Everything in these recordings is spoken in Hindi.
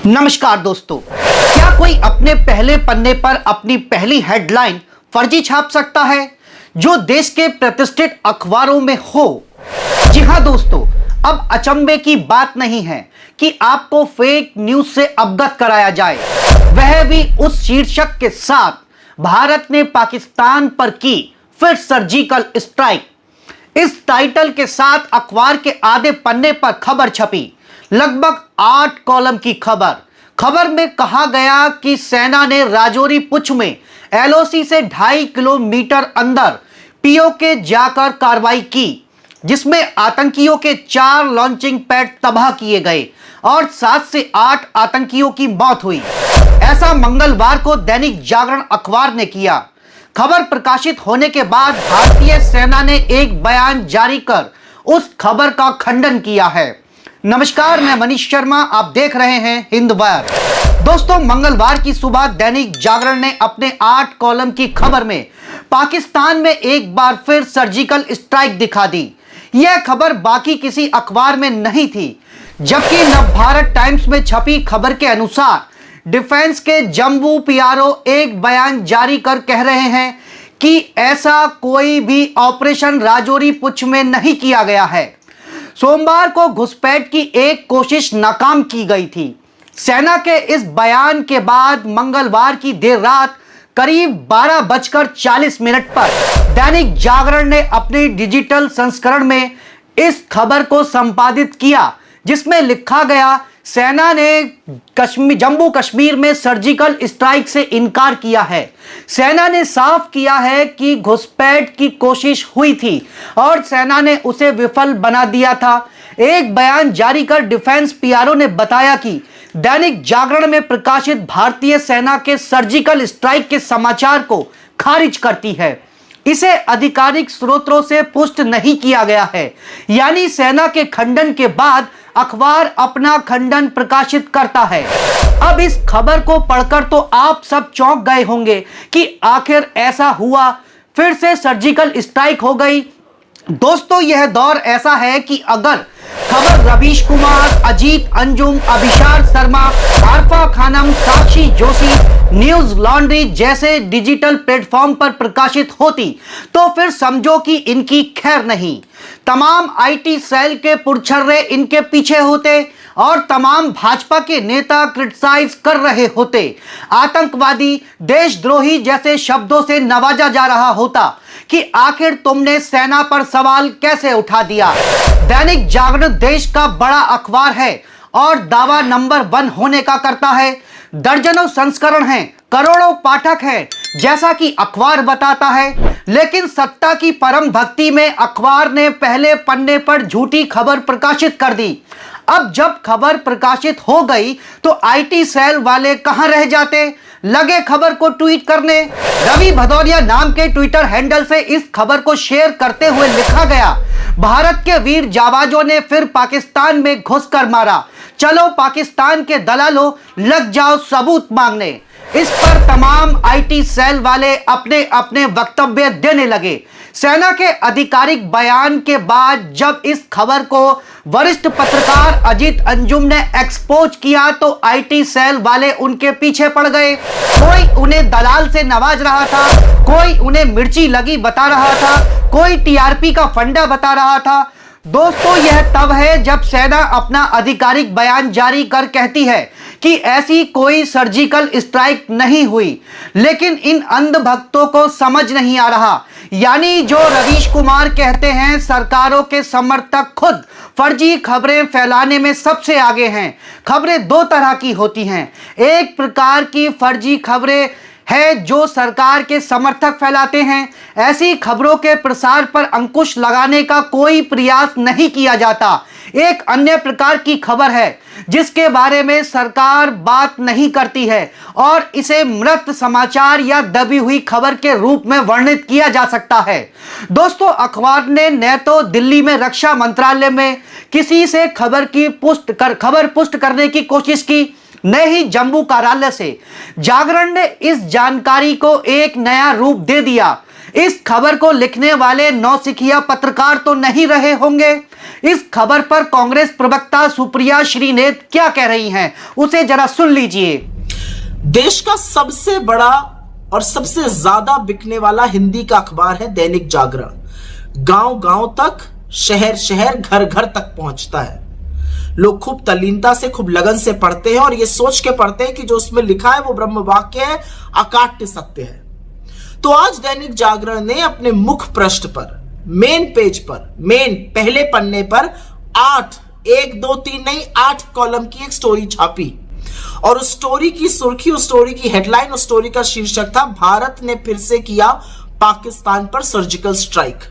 नमस्कार दोस्तों, क्या कोई अपने पहले पन्ने पर अपनी पहली हेडलाइन फर्जी छाप सकता है जो देश के प्रतिष्ठित अखबारों में हो? जी हां दोस्तों, अब अचंभे की बात नहीं है कि आपको फेक न्यूज से अवगत कराया जाए, वह भी उस शीर्षक के साथ, भारत ने पाकिस्तान पर की फिर सर्जिकल स्ट्राइक। इस टाइटल के साथ अखबार के आधे पन्ने पर खबर छपी, लगभग 8 कॉलम की खबर में कहा गया कि सेना ने राजौरी पुंछ में एलओसी से 2.5 किलोमीटर अंदर पीओके जाकर कार्रवाई की, जिसमें आतंकियों के 4 लॉन्चिंग पैड तबाह किए गए और 7 से 8 आतंकियों की मौत हुई। ऐसा मंगलवार को दैनिक जागरण अखबार ने किया। खबर प्रकाशित होने के बाद भारतीय सेना ने एक बयान जारी कर उस खबर का खंडन किया है। नमस्कार, मैं मनीष शर्मा, आप देख रहे हैं हिंद वार। दोस्तों, मंगलवार की सुबह दैनिक जागरण ने अपने 8 कॉलम की खबर में पाकिस्तान में एक बार फिर सर्जिकल स्ट्राइक दिखा दी। यह खबर बाकी किसी अखबार में नहीं थी, जबकि नवभारत टाइम्स में छपी खबर के अनुसार डिफेंस के जम्बू पीआरओ एक बयान जारी कर कह रहे हैं कि ऐसा कोई भी ऑपरेशन राजौरी पुंछ में नहीं किया गया है। सोमवार को घुसपैठ की एक कोशिश नाकाम की गई थी। सेना के इस बयान के बाद मंगलवार की देर रात करीब 12:40 पर दैनिक जागरण ने अपने डिजिटल संस्करण में इस खबर को संपादित किया, जिसमें लिखा गया, सेना ने जम्मू कश्मीर में सर्जिकल स्ट्राइक से इनकार किया है। सेना ने साफ किया है कि घुसपैठ की कोशिश हुई थी और सेना ने उसे विफल बना दिया था। एक बयान जारी कर डिफेंस पीआरओ ने बताया कि दैनिक जागरण में प्रकाशित भारतीय सेना के सर्जिकल स्ट्राइक के समाचार को खारिज करती है। इसे आधिकारिक स्रोतों से पुष्ट नहीं किया गया है, यानी सेना के खंडन के बाद अखबार अपना खंडन प्रकाशित करता है। अब इस खबर को पढ़कर तो आप सब चौंक गए होंगे कि आखिर ऐसा हुआ, फिर से सर्जिकल स्ट्राइक हो गई। दोस्तों, यह दौर ऐसा है कि अगर खबर रवीश कुमार, अजीत अंजुम, अभिषार शर्मा, आरफा खानम, साक्षी जोशी, न्यूज लॉन्ड्री जैसे डिजिटल प्लेटफॉर्म पर प्रकाशित होती तो फिर समझो कि इनकी खैर नहीं। तमाम आईटी सेल के पुरछर्रे इनके पीछे होते और तमाम भाजपा के नेता क्रिटिसाइज कर रहे होते। आतंकवादी, देशद्रोही जैसे शब्दों से नवाजा जा रहा होता कि आखिर तुमने सेना पर सवाल कैसे उठा दिया। दैनिक जागरण देश का बड़ा अखबार है और दावा नंबर 1 होने का करता है। दर्जनों संस्करण हैं, करोड़ों पाठक हैं, जैसा कि अखबार बताता है, लेकिन सत्ता की परम भक्ति में अखबार ने पहले पन्ने पर झूठी खबर प्रकाशित कर दी। अब जब खबर प्रकाशित हो गई तो आईटी सेल वाले कहां रह जाते, लगे खबर को ट्वीट करने। रवि भदौरिया नाम के ट्विटर हैंडल से इस खबर को शेयर करते हुए लिखा गया, भारत के वीर जाबाजों ने फिर पाकिस्तान में घुसकर मारा, चलो पाकिस्तान के दलालों लग जाओ सबूत मांगने। इस पर तमाम आईटी सेल वाले अपने अपने वक्तव्य देने लगे। सेना के आधिकारिक बयान के बाद जब इस खबर को वरिष्ठ पत्रकार अजीत अंजुम ने एक्सपोज किया तो आईटी सेल वाले उनके पीछे पड़ गए। कोई उन्हें दलाल से नवाज रहा था, कोई उन्हें मिर्ची लगी बता रहा था, कोई टीआरपी का फंडा बता रहा था। दोस्तों, यह तब है जब सेना अपना आधिकारिक बयान जारी कर कहती है कि ऐसी कोई सर्जिकल स्ट्राइक नहीं हुई, लेकिन इन अंधभक्तों को समझ नहीं आ रहा, यानी जो रवीश कुमार कहते हैं सरकारों के समर्थक खुद फर्जी खबरें फैलाने में सबसे आगे हैं। खबरें 2 तरह की होती हैं। एक प्रकार की फर्जी खबरें है जो सरकार के समर्थक फैलाते हैं। ऐसी खबरों के प्रसार पर अंकुश लगाने का कोई प्रयास नहीं किया जाता। एक अन्य प्रकार की खबर है जिसके बारे में सरकार बात नहीं करती है और इसे मृत समाचार या दबी हुई खबर के रूप में वर्णित किया जा सकता है। दोस्तों, अखबार ने न तो दिल्ली में रक्षा मंत्रालय में किसी से खबर पुष्ट करने की कोशिश की, न ही जम्मू कार्यालय से। जागरण ने इस जानकारी को एक नया रूप दे दिया। इस खबर को लिखने वाले नौसिखिया पत्रकार तो नहीं रहे होंगे। इस खबर पर कांग्रेस प्रवक्ता सुप्रिया श्रीनेत क्या कह रही हैं, उसे जरा सुन लीजिए। देश का सबसे बड़ा और सबसे ज्यादा बिकने वाला हिंदी का अखबार है दैनिक जागरण। गांव गांव तक, शहर शहर, घर घर तक पहुंचता है। लोग खूब तल्लीनता से, खूब लगन से पढ़ते हैं और यह सोच के पढ़ते हैं कि जो उसमें लिखा है वो ब्रह्म वाक्य है, अकाट्य सत्य है। तो आज दैनिक जागरण ने अपने मुख पृष्ठ पर, मेन पेज पर, मेन पहले पन्ने पर 1 2 3 नहीं 8 कॉलम की एक स्टोरी छापी। और उस स्टोरी की सुर्खी, उस स्टोरी की हेडलाइन, उस स्टोरी का शीर्षक था, भारत ने फिर से किया पाकिस्तान पर सर्जिकल स्ट्राइक।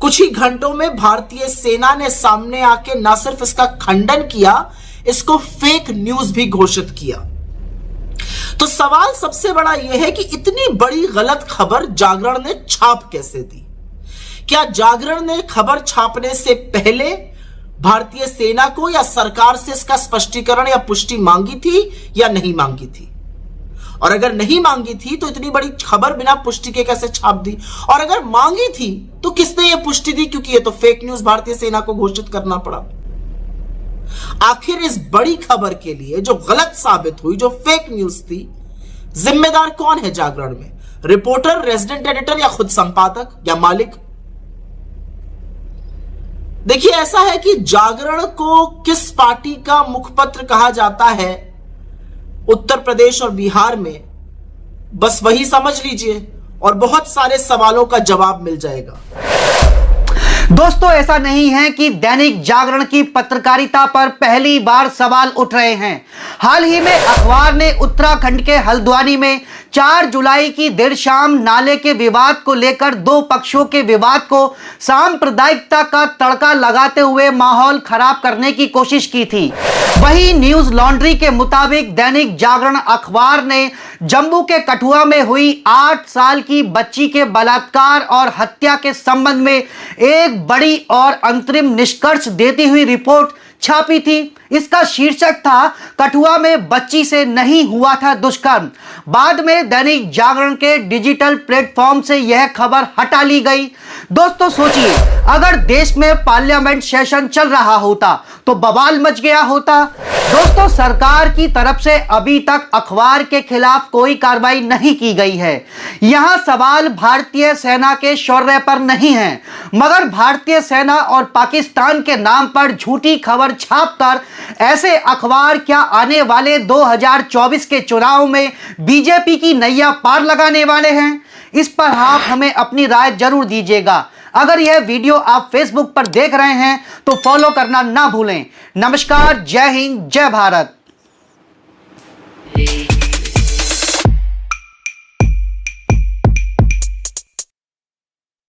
कुछ ही घंटों में भारतीय सेना ने सामने आके न सिर्फ इसका खंडन किया, इसको फेक न्यूज भी घोषित किया। तो सवाल सबसे बड़ा यह है कि इतनी बड़ी गलत खबर जागरण ने छाप कैसे दी? क्या जागरण ने खबर छापने से पहले भारतीय सेना को या सरकार से इसका स्पष्टीकरण या पुष्टि मांगी थी या नहीं मांगी थी? और अगर नहीं मांगी थी तो इतनी बड़ी खबर बिना पुष्टि के कैसे छाप दी? और अगर मांगी थी तो किसने यह पुष्टि दी? क्योंकि यह तो फेक न्यूज भारतीय सेना को घोषित करना पड़ा। आखिर इस बड़ी खबर के लिए जो गलत साबित हुई, जो फेक न्यूज थी, जिम्मेदार कौन है जागरण में? रिपोर्टर, रेजिडेंट एडिटर या खुद संपादक या मालिक? देखिए, ऐसा है कि जागरण को किस पार्टी का मुखपत्र कहा जाता है उत्तर प्रदेश और बिहार में, बस वही समझ लीजिए और बहुत सारे सवालों का जवाब मिल जाएगा। दोस्तों, ऐसा नहीं है कि दैनिक जागरण की पत्रकारिता पर पहली बार सवाल उठ रहे हैं। हाल ही में अखबार ने उत्तराखंड के हल्द्वानी में 4 जुलाई की देर शाम नाले के विवाद को लेकर दो पक्षों के विवाद को सांप्रदायिकता का तड़का लगाते हुए माहौल खराब करने की कोशिश की थी। वहीं न्यूज लॉन्ड्री के मुताबिक दैनिक जागरण अखबार ने जम्मू के कठुआ में हुई 8 साल की बच्ची के बलात्कार और हत्या के संबंध में एक बड़ी और अंतरिम निष्कर्ष देती हुई रिपोर्ट छापी थी। इसका शीर्षक था, कठुआ में बच्ची से नहीं हुआ था दुष्कर्म। बाद में दैनिक जागरण के डिजिटल प्लेटफॉर्म से यह खबर हटा ली गई। दोस्तों सोचिए, अगर देश में पार्लियामेंट सेशन चल रहा होता तो बवाल मच गया होता। दोस्तों, सरकार की तरफ से अभी तक अखबार के खिलाफ कोई कार्रवाई नहीं की गई है। यहां सवाल भारतीय सेना के शौर्य पर नहीं है, मगर भारतीय सेना और पाकिस्तान के नाम पर झूठी खबर छापकर ऐसे अखबार क्या आने वाले 2024 के चुनाव में बीजेपी की नैया पार लगाने वाले हैं? इस पर आप हमें अपनी राय जरूर दीजिएगा। अगर यह वीडियो आप फेसबुक पर देख रहे हैं तो फॉलो करना ना भूलें। नमस्कार, जय हिंद, जय भारत।